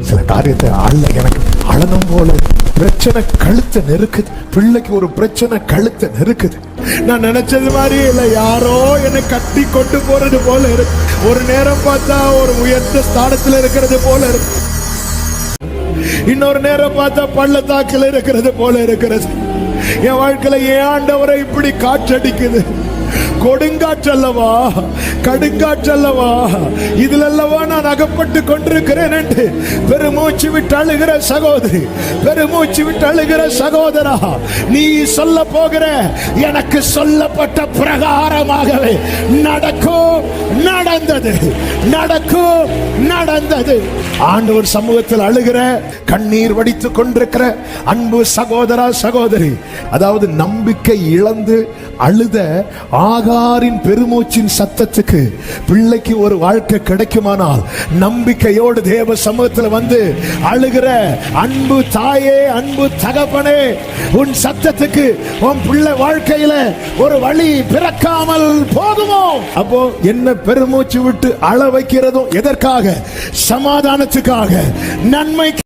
சில காரியத்தை எனக்கு அழணும் போல பிரச்சனை கழுத்தை நெருக்குது. பிள்ளைக்கு ஒரு பிரச்சனை கழுத்தை நெருக்குது. நான் நினைச்சது மாதிரி இல்ல, யாரோ என்னை கட்டி கொண்டு போறது போல இருக்கு. ஒரு நேரம் பார்த்தா ஒரு உயர்ந்த ஸ்தானத்தில் இருக்கிறது போல இருக்கு, இன்னொரு நேரம் பார்த்தா பள்ளத்தாக்கில் இருக்கிறது போல இருக்கிறது. என் வாழ்க்கையில ஏன் ஆண்டவரை இப்படி காற்றடிக்குது? கொடுங்காற்றல்லவா, கடுங்காற்றல்லவா, இதுல அல்லவா நான் அகப்பட்டு கொண்டிருக்கிறேன் என்று பெருமூச்சு விட்டு அழுகிற சகோதரி, பெருமூச்சு விட்டு அழுகிற சகோதரா, நீ சொல்ல போகிற எனக்கு சொல்லப்பட்ட பிரகாரமாகவே நடக்கும், நடந்தது, நடக்கும், நடந்தது. ஆண்டவர் சமூகத்தில் அழுகிற, கண்ணீர் வடித்துக் கொண்டிருக்கிற அன்பு சகோதரா, சகோதரி, அதாவது நம்பிக்கை இழந்து அழுத ஆகாரின் பெருமூச்சின் சத்தத்துக்கு பிள்ளைக்கு ஒரு வாழ்க்கை கிடைக்குமானால், நம்பிக்கையோடு தேவ சமூகத்தில் வந்து அழுகிற அன்பு தாயே, அன்பு தகப்பனே, உன் சத்தத்துக்கு உன் பிள்ளை வாழ்க்கையில ஒரு வழி பிறக்காமல் போகுமோ? அப்போ என்ன பெருமூச்சு விட்டு அழ வைக்கிறதும் எதற்காக? சமாதானத்துக்காக, நன்மை.